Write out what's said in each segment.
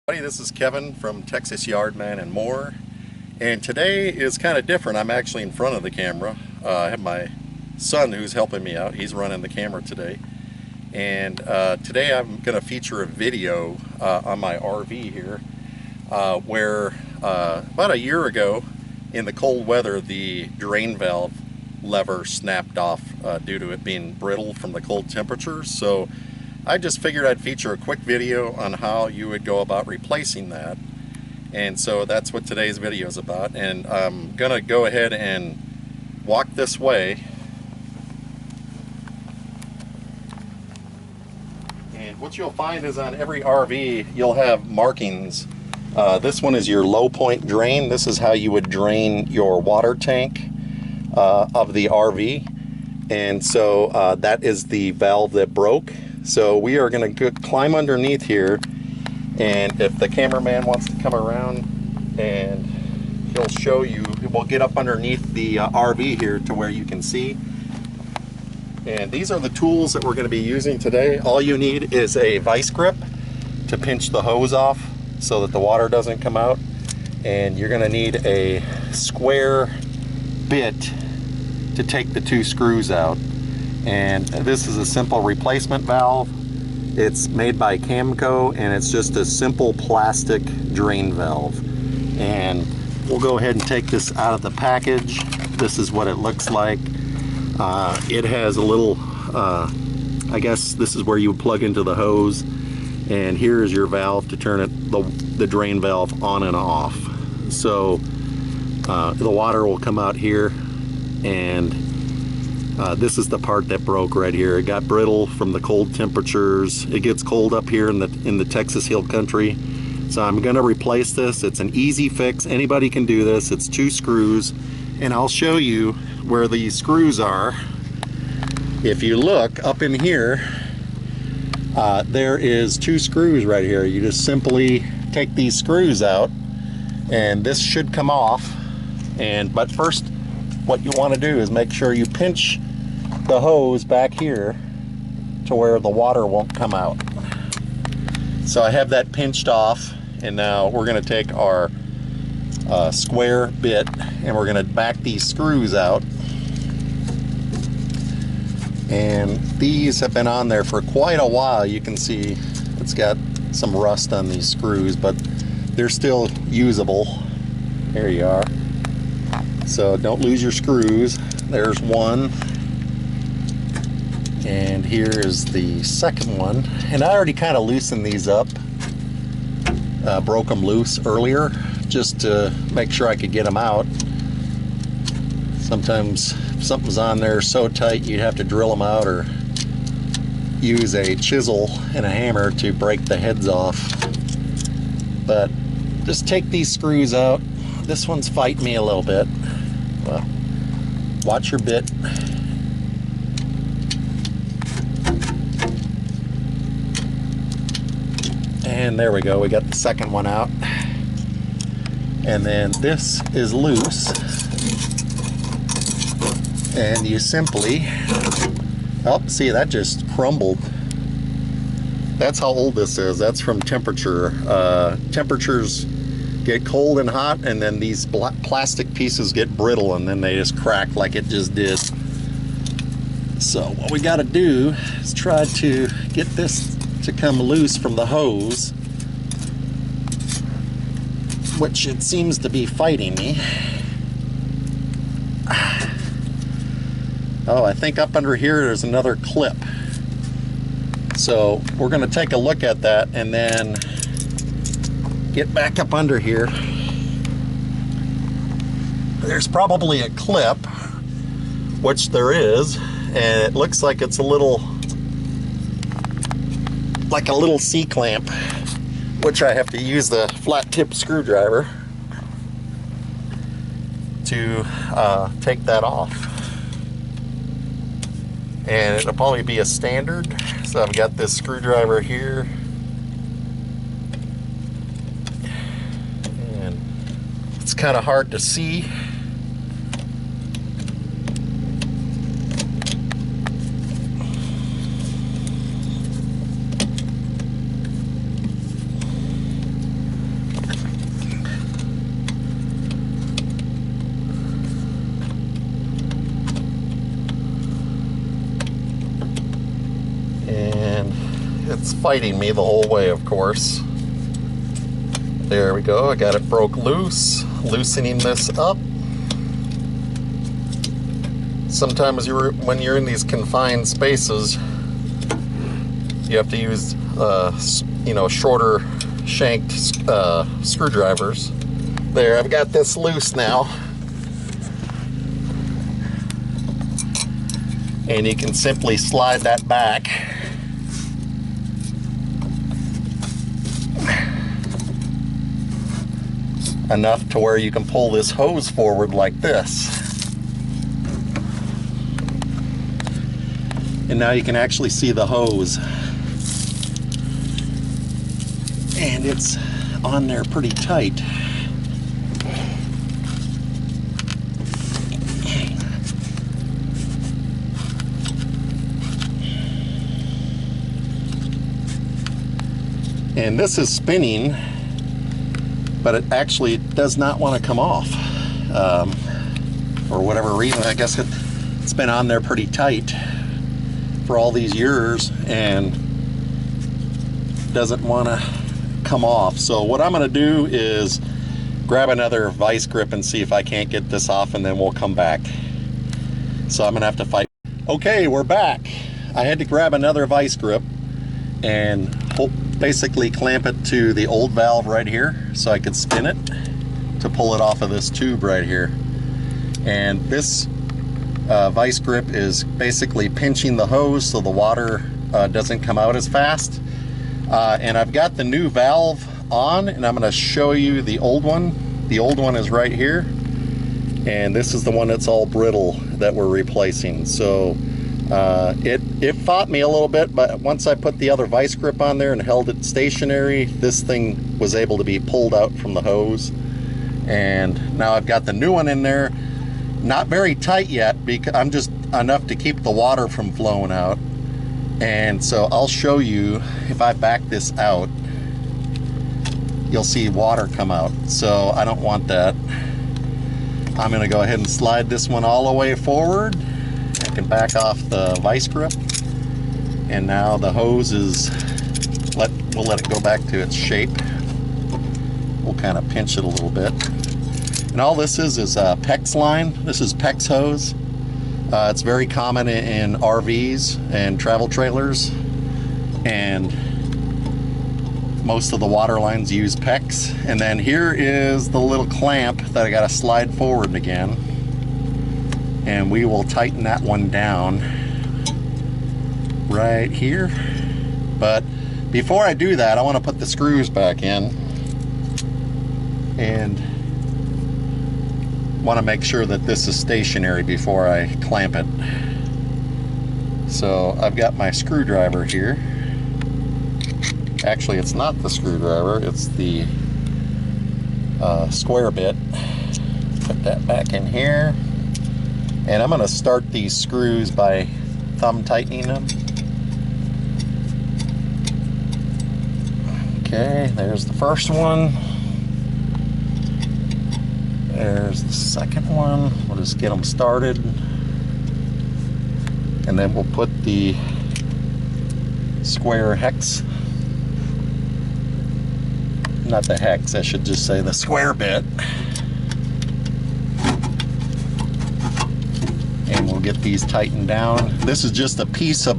This is Kevin from Texas Yardman and More, and today is kind of different. I'm actually in front of the camera. I have my son who's helping me out. He's running the camera today, and today I'm going to feature a video on my RV here where about a year ago in the cold weather the drain valve lever snapped off due to it being brittle from the cold temperatures. So I just figured I'd feature a quick video on how you would go about replacing that. And so that's what today's video is about. And I'm gonna go ahead and walk this way. And what you'll find is on every RV you'll have markings. This one is your low point drain. This is how you would drain your water tank of the RV. And so that is the valve that broke. So we are going to climb underneath here, and if the cameraman wants to come around, and he'll show you, we'll get up underneath the RV here to where you can see. And these are the tools that we're going to be using today. All you need is a vice grip to pinch the hose off so that the water doesn't come out, and you're going to need a square bit to take the two screws out. And this is a simple replacement valve. It's made by Camco, and it's just a simple plastic drain valve. And we'll go ahead and take this out of the package. This is what it looks like. It has a little, I guess this is where you would plug into the hose, and here is your valve to turn it, the drain valve on and off. So the water will come out here, and this is the part that broke right here. It got brittle from the cold temperatures. It gets cold up here in the Texas Hill Country. So I'm gonna replace this. It's an easy fix. Anybody can do this. It's 2 screws, and I'll show you where these screws are. If you look up in here, there is 2 screws right here. You just simply take these screws out, and this should come off. But first, what you want to do is make sure you pinch the hose back here to where the water won't come out. So I have that pinched off, and now we're going to take our square bit and we're going to back these screws out. And these have been on there for quite a while. You can see it's got some rust on these screws, but they're still usable. There you are. So don't lose your screws. There's one, and here is the second one. And I already kind of loosened these up, broke them loose earlier just to make sure I could get them out. Sometimes if something's on there so tight you'd have to drill them out or use a chisel and a hammer to break the heads off. But just take these screws out. This one's fighting me a little bit. Well, watch your bit. And there we go, we got the second one out. And then this is loose. And you simply, oh, see, that just crumbled. That's how old this is. That's from temperature. Temperatures get cold and hot, and then these plastic pieces get brittle, and then they just crack like it just did. So what we got to do is try to get this to come loose from the hose, which it seems to be fighting me. Oh, I think up under here there's another clip. So we're going to take a look at that and then get back up under here. There's probably a clip, which there is, and it looks like it's a little C-clamp, which I have to use the flat tip screwdriver to take that off. And it'll probably be a standard. So I've got this screwdriver here, and it's kind of hard to see. It's fighting me the whole way, of course. There we go. I got it broke loose. Loosening this up. Sometimes when you're in these confined spaces, you have to use shorter shanked screwdrivers. There, I've got this loose now. And you can simply slide that back. Enough to where you can pull this hose forward like this. And now you can actually see the hose. And it's on there pretty tight. And this is spinning, but it actually does not want to come off. For whatever reason, I guess it's been on there pretty tight for all these years and doesn't want to come off. So what I'm going to do is grab another vice grip and see if I can't get this off, and then we'll come back. So I'm going to have to fight. Okay, we're back. I had to grab another vice grip and basically clamp it to the old valve right here so I could spin it to pull it off of this tube right here. And this vice grip is basically pinching the hose so the water doesn't come out as fast. And I've got the new valve on, and I'm going to show you the old one. The old one is right here, and this is the one that's all brittle that we're replacing. So it fought me a little bit, but once I put the other vice grip on there and held it stationary, this thing was able to be pulled out from the hose. And now I've got the new one in there, not very tight yet, because I'm just enough to keep the water from flowing out. And so I'll show you, if I back this out, you'll see water come out. So I don't want that. I'm going to go ahead and slide this one all the way forward. I can back off the vice grip, and now the hose is we'll let it go back to its shape. We'll kind of pinch it a little bit, and all this is PEX line. This is PEX hose. It's very common in RVs and travel trailers, and most of the water lines use PEX. And then here is the little clamp that I got to slide forward again, and we will tighten that one down right here. But before I do that, I want to put the screws back in and want to make sure that this is stationary before I clamp it. So I've got my screwdriver here. Actually, it's not the screwdriver, it's the square bit. Put that back in here. And I'm going to start these screws by thumb tightening them. Okay, there's the first one. There's the second one. We'll just get them started. And then we'll put the square hex, not the hex, I should just say the square bit. And we'll get these tightened down. This is just a piece of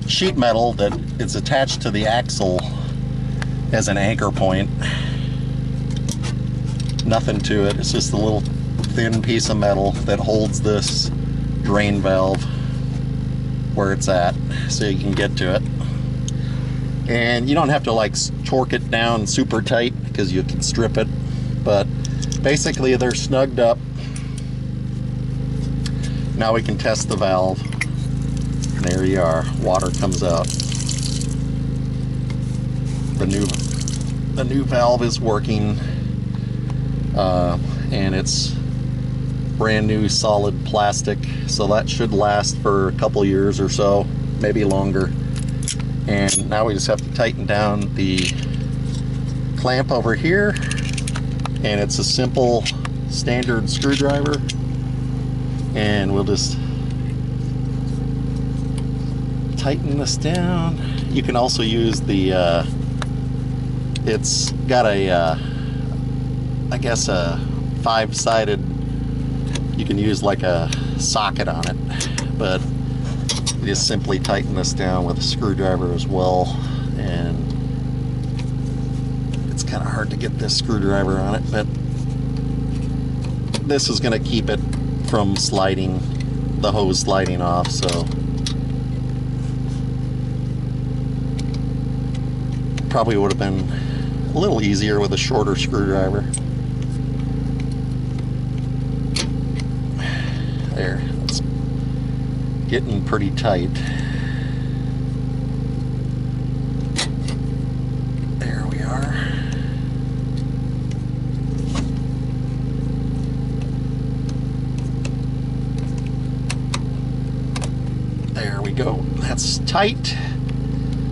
sheet metal that is attached to the axle as an anchor point. Nothing to it, it's just a little thin piece of metal that holds this drain valve where it's at, so you can get to it. And you don't have to like torque it down super tight because you can strip it, but basically they're snugged up. Now we can test the valve. And there you are, water comes out. The new valve is working, and it's brand new solid plastic, so that should last for a couple years or so, maybe longer. And now we just have to tighten down the clamp over here, and it's a simple standard screwdriver, and we'll just tighten this down. You can also use the it's got a I guess a 5-sided, you can use like a socket on it, but you just simply tighten this down with a screwdriver as well, and it's kind of hard to get this screwdriver on it, but this is going to keep it from sliding, the hose sliding off. So probably would have been a little easier with a shorter screwdriver. There, it's getting pretty tight. There we are. There we go. That's tight.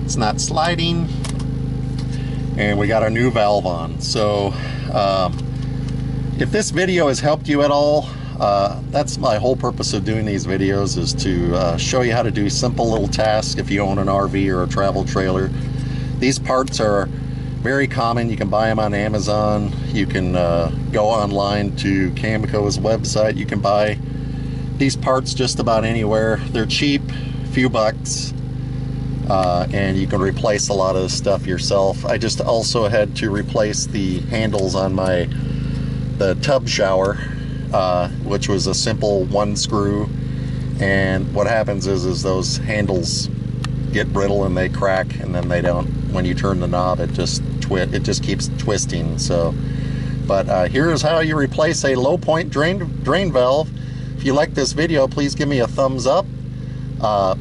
It's not sliding. And we got our new valve on. So if this video has helped you at all, that's my whole purpose of doing these videos, is to show you how to do simple little tasks if you own an RV or a travel trailer. These parts are very common. You can buy them on Amazon. You can go online to Camco's website. You can buy these parts just about anywhere. They're cheap, few bucks. And you can replace a lot of the stuff yourself. I just also had to replace the handles on the tub shower, which was a simple 1 screw. And what happens is those handles get brittle and they crack, and then they don't. When you turn the knob, it just keeps twisting. So, but here's how you replace a low point drain valve. If you like this video, please give me a thumbs up.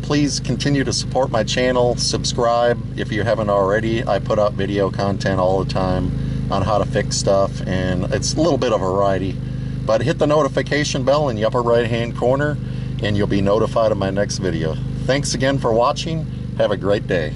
Please continue to support my channel, subscribe if you haven't already. I put out video content all the time on how to fix stuff, and it's a little bit of variety. But hit the notification bell in the upper right hand corner and you'll be notified of my next video. Thanks again for watching. Have a great day.